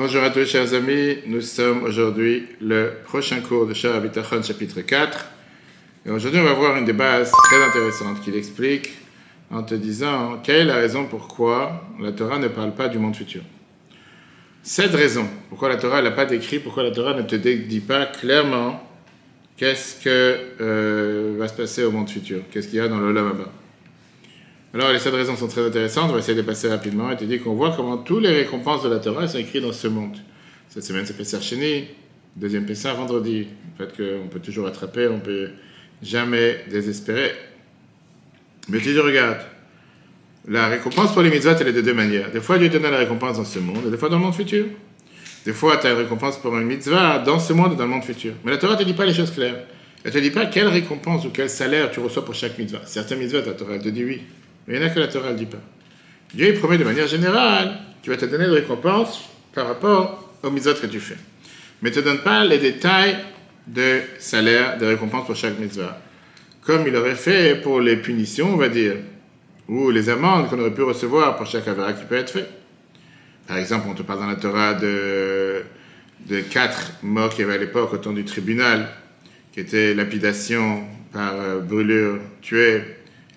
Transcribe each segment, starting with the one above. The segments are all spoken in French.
Bonjour à tous chers amis, nous sommes aujourd'hui le prochain cours de Shara Bitachon chapitre 4 et aujourd'hui on va voir une des bases très intéressantes qu'il explique en te disant quelle est la raison pourquoi la Torah ne parle pas du monde futur. Cette raison, pourquoi la Torah n'a pas décrit, pourquoi la Torah ne te dit pas clairement qu'est-ce que va se passer au monde futur, qu'est-ce qu'il y a dans l'Olam Haba. Alors, les 7 raisons sont très intéressantes, on va essayer de passer rapidement et te dire qu'on voit comment toutes les récompenses de la Torah sont écrites dans ce monde. Cette semaine, c'est Pessah Sheni, deuxième Pessah vendredi. Le fait qu'on peut toujours attraper, on ne peut jamais désespérer. Mais tu dis, regarde, la récompense pour les mitzvot, elle est de deux manières. Des fois, Dieu donne la récompense dans ce monde, et des fois dans le monde futur. Des fois, tu as une récompense pour une mitzvah dans ce monde et dans le monde futur. Mais la Torah ne te dit pas les choses claires. Elle ne te dit pas quelle récompense ou quel salaire tu reçois pour chaque mitzvah. Certaines mitzvahs, la Torah, elle te dit oui. Mais il y en a que la Torah ne dit pas. Dieu il promet de manière générale qu'il va te donner de récompense par rapport aux mitzvot que tu fais. Mais il ne te donne pas les détails de salaire, de récompense pour chaque mitzvah. Comme il aurait fait pour les punitions, on va dire, ou les amendes qu'on aurait pu recevoir pour chaque avera qui peut être fait. Par exemple, on te parle dans la Torah de 4 morts qu'il y avait à l'époque au temps du tribunal, qui étaient lapidation par brûlure, tuée,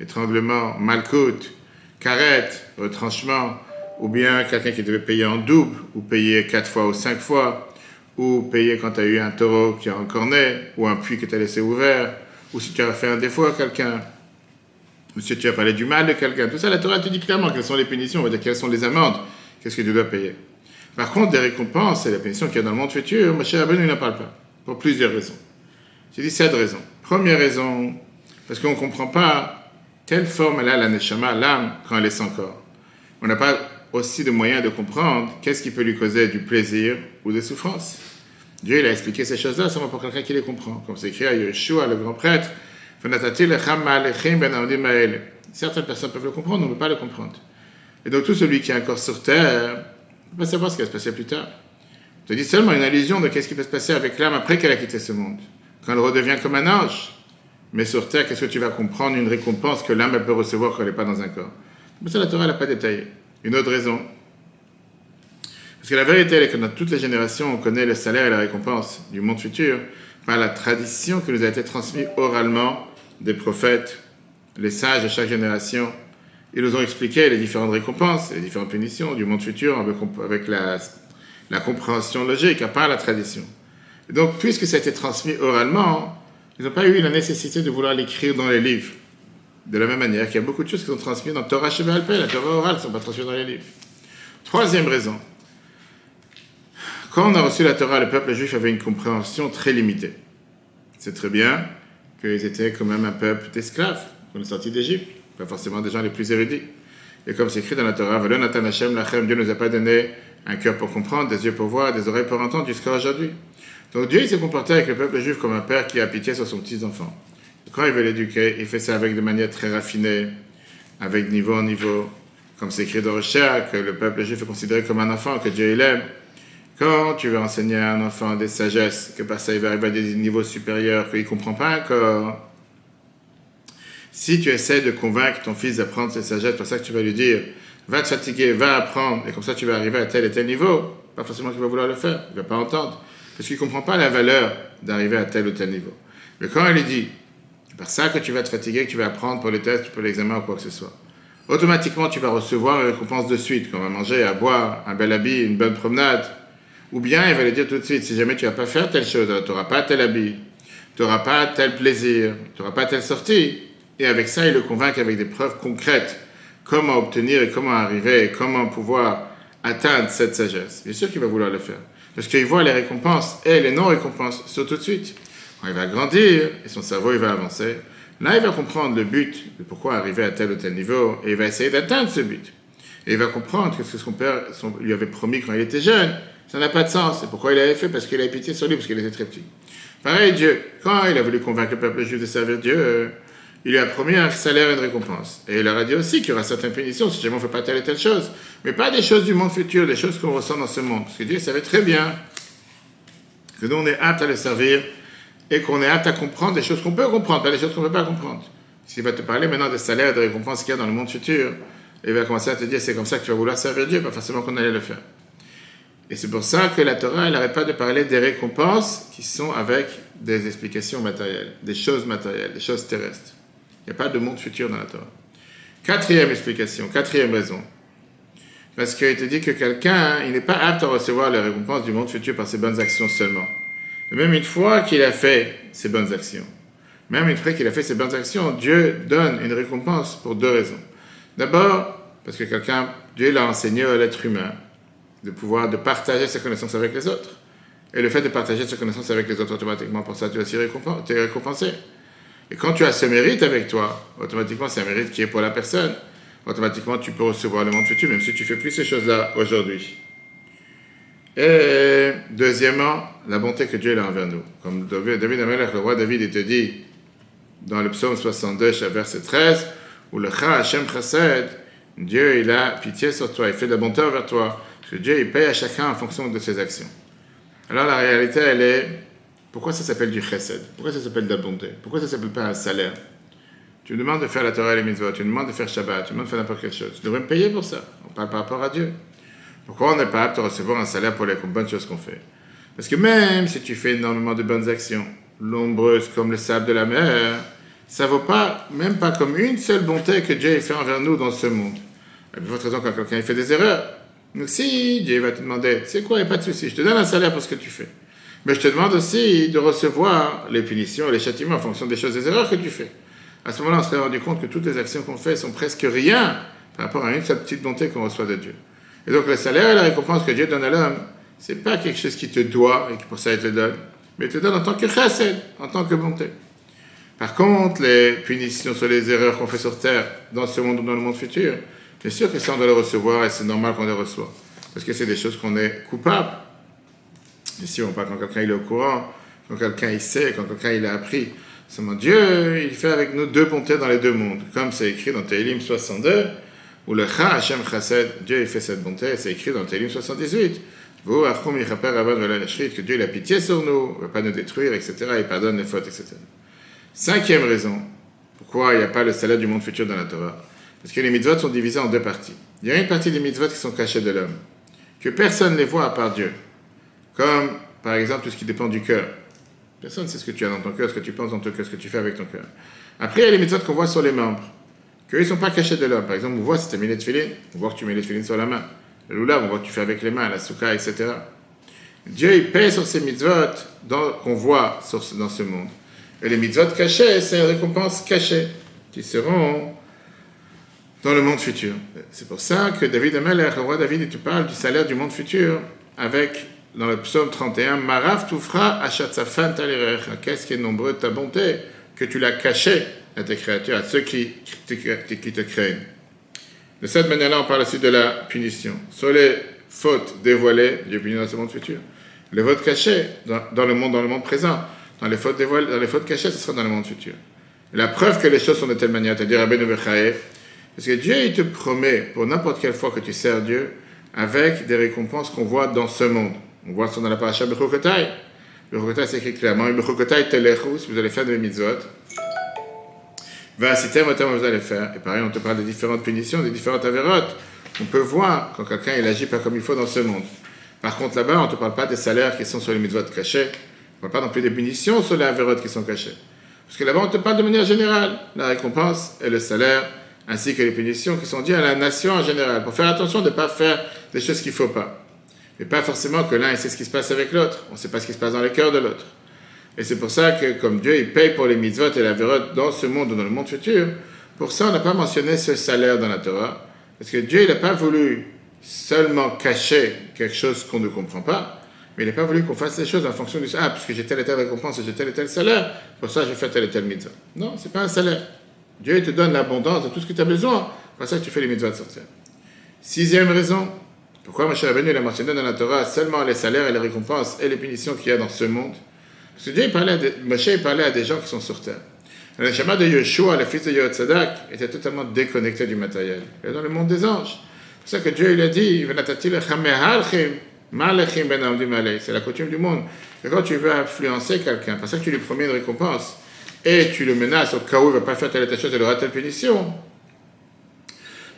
étranglement, malcoute, carette, retranchement, ou bien quelqu'un qui devait payer en double, ou payer 4 fois ou 5 fois, ou payer quand tu as eu un taureau qui a encorné, ou un puits que tu as laissé ouvert, ou si tu as fait un défaut à quelqu'un, ou si tu as parlé du mal de quelqu'un. Tout ça, la Torah te dit clairement quelles sont les punitions, on va dire quelles sont les amendes, qu'est-ce que tu dois payer. Par contre, des récompenses et les punitions qu'il y a dans le monde futur, Moshe Rabbeinu n'en parle pas, pour plusieurs raisons. J'ai dit 7 raisons. Première raison, parce qu'on ne comprend pas quelle forme elle a la neshama, l'âme, quand elle est sans corps. On n'a pas aussi de moyens de comprendre qu'est-ce qui peut lui causer du plaisir ou des souffrances. Dieu il a expliqué ces choses-là seulement pour quelqu'un qui les comprend. Comme c'est écrit à Yeshua, le grand prêtre, certaines personnes peuvent le comprendre, on ne peut pas le comprendre. Et donc tout celui qui est encore sur terre ne peut pas savoir ce qui va se passer plus tard. Je te dis seulement une allusion de qu'est-ce qui peut se passer avec l'âme après qu'elle a quitté ce monde. Quand elle redevient comme un ange. Mais sur terre, qu'est-ce que tu vas comprendre? Une récompense que l'âme peut recevoir quand elle n'est pas dans un corps. Mais ça, la Torah n'a pas détaillé. Une autre raison. Parce que la vérité, elle est que dans toutes les générations, on connaît le salaire et la récompense du monde futur par la tradition qui nous a été transmise oralement des prophètes, les sages de chaque génération. Ils nous ont expliqué les différentes récompenses, les différentes punitions du monde futur avec la compréhension logique, à part la tradition. Et donc, puisque ça a été transmis oralement, ils n'ont pas eu la nécessité de vouloir l'écrire dans les livres. De la même manière qu'il y a beaucoup de choses qui sont transmises dans Torah Shebe'al Peh, la Torah orale ne sont pas transmises dans les livres. Troisième raison. Quand on a reçu la Torah, le peuple juif avait une compréhension très limitée. C'est très bien qu'ils étaient quand même un peuple d'esclaves, qu'on est sorti d'Égypte, pas forcément des gens les plus érudits. Et comme c'est écrit dans la Torah, Velo natan Hashem lachem, Dieu ne nous a pas donné un cœur pour comprendre, des yeux pour voir, des oreilles pour entendre jusqu'à aujourd'hui. Donc Dieu il s'est comporté avec le peuple juif comme un père qui a pitié sur son petit-enfant. Quand il veut l'éduquer, il fait ça avec de manière très raffinée, avec niveau en niveau. Comme c'est écrit dans Roshia, que le peuple juif est considéré comme un enfant, que Dieu il aime. Quand tu veux enseigner à un enfant des sagesses, que par ça il va arriver à des niveaux supérieurs qu'il ne comprend pas encore, si tu essaies de convaincre ton fils d'apprendre ces sagesses, c'est pour ça que tu vas lui dire, va te fatiguer, va apprendre, et comme ça tu vas arriver à tel et tel niveau, pas forcément qu'il va vouloir le faire, il ne va pas entendre. Parce qu'il ne comprend pas la valeur d'arriver à tel ou tel niveau. Mais quand elle lui dit, c'est par ça que tu vas te fatiguer, que tu vas apprendre pour les tests, pour l'examen ou quoi que ce soit, automatiquement tu vas recevoir une récompense de suite, qu'on va manger, à boire, un bel habit, une bonne promenade. Ou bien il va lui dire tout de suite, si jamais tu ne vas pas faire telle chose, tu n'auras pas tel habit, tu n'auras pas tel plaisir, tu n'auras pas telle sortie. Et avec ça, il le convainc avec des preuves concrètes, comment obtenir et comment arriver, et comment pouvoir atteindre cette sagesse. Bien sûr qu'il va vouloir le faire. Parce qu'il voit les récompenses et les non-récompenses sur tout de suite. Quand il va grandir et son cerveau il va avancer, là il va comprendre le but de pourquoi arriver à tel ou tel niveau et il va essayer d'atteindre ce but. Et il va comprendre que ce que son père lui avait promis quand il était jeune, ça n'a pas de sens. Et pourquoi il l'avait fait? Parce qu'il avait pitié sur lui, parce qu'il était très petit. Pareil, Dieu, quand il a voulu convaincre le peuple juif de servir Dieu, il lui a promis un salaire et une récompense. Et il leur a dit aussi qu'il y aura certaines punitions si jamais on ne fait pas telle et telle chose. Mais pas des choses du monde futur, des choses qu'on ressent dans ce monde. Parce que Dieu savait très bien que nous, on est apte à le servir et qu'on est apte à comprendre des choses qu'on peut comprendre, pas des choses qu'on ne peut pas comprendre. S'il va te parler maintenant des salaires et des récompenses qu'il y a dans le monde futur, il va commencer à te dire c'est comme ça que tu vas vouloir servir Dieu, pas forcément qu'on allait le faire. Et c'est pour ça que la Torah, elle n'arrête pas de parler des récompenses qui sont avec des explications matérielles, des choses matérielles, des choses terrestres. Il n'y a pas de monde futur dans la Torah. Quatrième explication, quatrième raison. Parce qu'il te dit que quelqu'un, il n'est pas apte à recevoir les récompenses du monde futur par ses bonnes actions seulement. Même une fois qu'il a fait ses bonnes actions, même une fois qu'il a fait ses bonnes actions, Dieu donne une récompense pour deux raisons. D'abord, parce que Dieu l'a enseigné à l'être humain de partager ses connaissances avec les autres. Et le fait de partager ses connaissances avec les autres, automatiquement, pour ça, tu es récompensé. Et quand tu as ce mérite avec toi, automatiquement, c'est un mérite qui est pour la personne. Automatiquement, tu peux recevoir le monde futur, même si tu ne fais plus ces choses-là aujourd'hui. Et deuxièmement, la bonté que Dieu a envers nous. Comme David Amelech, le roi David, il te dit, dans le psaume 62, verset 13, où le Cha Hashem Chased, Dieu, il a pitié sur toi, il fait de la bonté envers toi, parce que Dieu, il paye à chacun en fonction de ses actions. Alors la réalité, elle est, pourquoi ça s'appelle du Chesed? Pourquoi ça s'appelle de la bonté? Pourquoi ça ne s'appelle pas un salaire? Tu me demandes de faire la Torah et les mitzvot, tu me demandes de faire Shabbat, tu me demandes de faire n'importe quelle chose. Tu devrais me payer pour ça. On parle par rapport à Dieu. Pourquoi on n'est pas apte à recevoir un salaire pour les bonnes choses qu'on fait? Parce que même si tu fais énormément de bonnes actions, nombreuses comme le sable de la mer, ça ne vaut pas, même pas comme une seule bonté que Dieu fait envers nous dans ce monde. Et puis, votre raison, quand quelqu'un fait des erreurs, donc si Dieu va te demander, c'est quoi, il n'y a pas de souci, je te donne un salaire pour ce que tu fais. Mais je te demande aussi de recevoir les punitions, les châtiments en fonction des choses, des erreurs que tu fais. À ce moment-là, on se serait rendu compte que toutes les actions qu'on fait sont presque rien par rapport à une seule petite bonté qu'on reçoit de Dieu. Et donc le salaire et la récompense que Dieu donne à l'homme, ce n'est pas quelque chose qui te doit et que pour ça il te donne, mais il te donne en tant que chesed, en tant que bonté. Par contre, les punitions sur les erreurs qu'on fait sur terre, dans ce monde ou dans le monde futur, bien sûr que ça on doit le recevoir et c'est normal qu'on les reçoit. Parce que c'est des choses qu'on est coupable. Ici, on parle quand quelqu'un il est au courant, quand quelqu'un il sait, quand quelqu'un il a appris. Seulement Dieu, il fait avec nous deux bontés dans les deux mondes. Comme c'est écrit dans Tehillim 62, où le Cha Hashem Chased, Dieu il fait cette bonté, c'est écrit dans Tehillim 78. Que Dieu il a pitié sur nous, il ne va pas nous détruire, etc. Il pardonne les fautes, etc. Cinquième raison, pourquoi il n'y a pas le salaire du monde futur dans la Torah. Parce que les mitzvot sont divisés en deux parties. Il y a une partie des mitzvot qui sont cachées de l'homme, que personne ne les voit à part Dieu. Comme, par exemple, tout ce qui dépend du cœur. Personne ne sait ce que tu as dans ton cœur, ce que tu penses dans ton cœur, ce que tu fais avec ton cœur. Après, il y a les mitzvot qu'on voit sur les membres, qu'ils ne sont pas cachés de l'homme. Par exemple, on voit si tu as mis les tefilines, on voit que tu mets les tefilines sur la main. Le lulav, on voit que tu fais avec les mains, la soukha, etc. Dieu, il paie sur ces mitzvot qu'on voit dans ce monde. Et les mitzvot cachés, c'est une récompense cachée, qui seront dans le monde futur. C'est pour ça que David Amelech, le roi David, il te parle du salaire du monde futur, avec, dans le psaume 31, Marav Toufra Achatzafan Talirecha. Qu'est-ce qui est nombreux de ta bonté, que tu l'as caché à tes créatures, à ceux qui te craignent. De cette manière-là, on parle aussi de la punition. Sur les fautes dévoilées, Dieu punit dans ce monde futur. Les fautes cachées, dans le monde présent. Dans les fautes cachées, ce sera dans le monde futur. Et la preuve que les choses sont de telle manière, c'est-à-dire Rabbeinu Bechaye, parce que Dieu, il te promet, pour n'importe quelle fois que tu sers Dieu, avec des récompenses qu'on voit dans ce monde. On voit ça dans la paracha Bechukotai. Bechukotai, c'est écrit clairement, Bechukotai telechus, vous allez faire des mitzvot. Va citer vous allez faire. Et pareil, on te parle des différentes punitions, des différentes avérotes. On peut voir quand quelqu'un il agit pas comme il faut dans ce monde. Par contre, là-bas, on ne te parle pas des salaires qui sont sur les mitzvot cachés. On ne parle pas non plus des punitions sur les avérotes qui sont cachées. Parce que là-bas, on te parle de manière générale. La récompense et le salaire, ainsi que les punitions qui sont dites à la nation en général. Pour faire attention de ne pas faire des choses qu'il ne faut pas. Mais pas forcément que l'un sait ce qui se passe avec l'autre. On ne sait pas ce qui se passe dans le cœur de l'autre. Et c'est pour ça que, comme Dieu, il paye pour les mitzvot et la vérote dans ce monde ou dans le monde futur, pour ça, on n'a pas mentionné ce salaire dans la Torah. Parce que Dieu, il n'a pas voulu seulement cacher quelque chose qu'on ne comprend pas, mais il n'a pas voulu qu'on fasse les choses en fonction du « puisque j'ai telle et telle récompense et j'ai tel et tel salaire, pour ça, je fais tel et tel mitzvah. » Non, ce n'est pas un salaire. Dieu, il te donne l'abondance de tout ce que tu as besoin. Pour ça, tu fais les mitzvahs de sortir. Sixième raison, pourquoi Moshe Rabbeinu a mentionné dans la Torah seulement les salaires et les récompenses et les punitions qu'il y a dans ce monde. Parce que Dieu, Moshe parlait à des gens qui sont sur terre. Le neshama de Yoshua, le fils de Yehozadak, était totalement déconnecté du matériel. Il est dans le monde des anges. C'est pour ça que Dieu il a dit, c'est la coutume du monde. Et quand tu veux influencer quelqu'un, parce que tu lui promets une récompense, et tu le menaces au cas où il ne va pas faire telle et telle chose, il aura telle punition,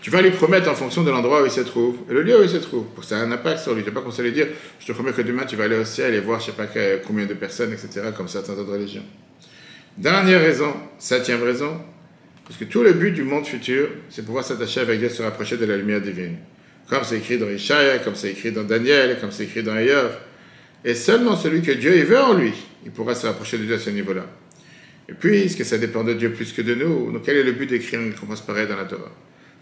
tu vas lui promettre en fonction de l'endroit où il se trouve et le lieu où il se trouve, pour que ça ait un impact sur lui. Tu ne vas pas commencer à lui dire, je te promets que demain tu vas aller au ciel et voir je ne sais pas combien de personnes, etc., comme certaines autres religions. Dernière raison, 7e raison, parce que tout le but du monde futur, c'est pouvoir s'attacher avec Dieu, se rapprocher de la lumière divine. Comme c'est écrit dans Ishaïa, comme c'est écrit dans Daniel, comme c'est écrit dans Eyob. Et seulement celui que Dieu veut en lui, il pourra se rapprocher de Dieu à ce niveau-là. Et puis, est-ce que ça dépend de Dieu plus que de nous? Donc, quel est le but d'écrire une récompense pareille dans la Torah?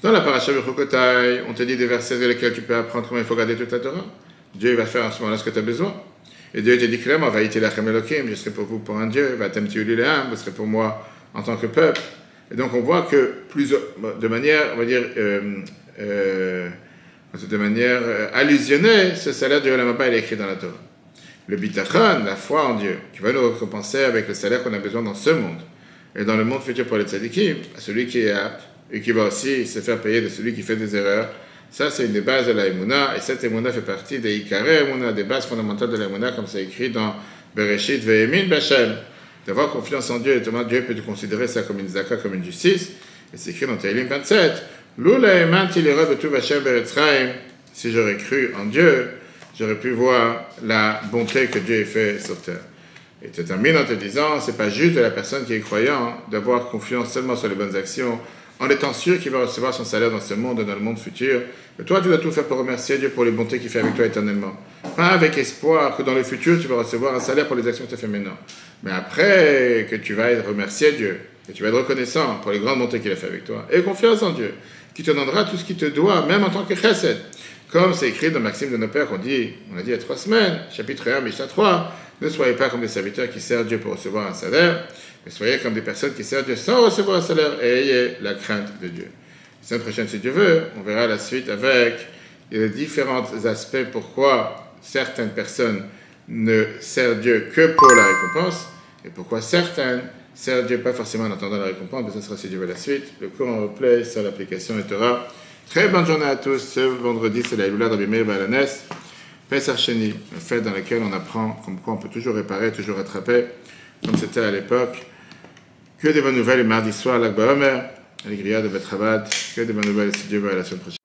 Dans la paracha Bechukotai, on te dit des versets dans lesquels tu peux apprendre comment il faut garder toute la Torah. Dieu va faire en ce moment-là ce que tu as besoin. Et Dieu te dit clairement, Vaïti lachem Elokim, je serai pour vous pour un Dieu, Vatem tiuli le'am, vous serez pour moi en tant que peuple. Et donc, on voit que de manière, on va dire, de manière allusionnée, ce salaire du Olam Haba, il est écrit dans la Torah. Le bitachon, la foi en Dieu, qui va nous récompenser avec le salaire qu'on a besoin dans ce monde. Et dans le monde futur pour les tzadikim, celui qui est apte, et qui va aussi se faire payer de celui qui fait des erreurs. Ça, c'est une des bases de la Emouna, et cette Emouna fait partie des Ikarei Emouna, des bases fondamentales de la Emouna, comme c'est écrit dans Bereshit Ve'emin B'Hashem. D'avoir confiance en Dieu, et comment Dieu peut te considérer ça comme une zaka, comme une justice. Et c'est écrit dans Tehillim 27. Lula eman tilera betuv Hashem beretzraim. Si j'aurais cru en Dieu, j'aurais pu voir la bonté que Dieu a fait sur terre. Et tu termines en te disant, c'est pas juste de la personne qui est croyant d'avoir confiance seulement sur les bonnes actions, en étant sûr qu'il va recevoir son salaire dans ce monde et dans le monde futur. Mais toi, tu dois tout faire pour remercier Dieu pour les bontés qu'il fait avec toi éternellement. Pas avec espoir que dans le futur, tu vas recevoir un salaire pour les actions que tu as fait maintenant. Mais après que tu vas remercier Dieu, que tu vas être reconnaissant pour les grandes bontés qu'il a fait avec toi, et confiance en Dieu, qui te donnera tout ce qu'il te doit, même en tant que chesed. Comme c'est écrit dans Maxime de nos Pères, on a dit il y a 3 semaines, chapitre 1, Mishnah 3, ne soyez pas comme des serviteurs qui servent Dieu pour recevoir un salaire, mais soyez comme des personnes qui servent Dieu sans recevoir un salaire et ayez la crainte de Dieu. La semaine prochaine, si Dieu veut, on verra la suite avec les différents aspects pourquoi certaines personnes ne servent Dieu que pour la récompense et pourquoi certaines servent Dieu pas forcément en attendant la récompense, mais ça sera si Dieu veut la suite. Le cours en replay sur l'application Torah. Très bonne journée à tous. Ce vendredi, c'est la Iloula de Rabbi Meir Baalanes, Pesach Sheni, une fête dans laquelle on apprend comme quoi on peut toujours réparer, toujours rattraper, comme c'était à l'époque. Que des bonnes nouvelles le mardi soir, l'Akba Omer, à l'Igriya de Betrabad. Que des bonnes nouvelles si Dieu veut à la semaine prochaine.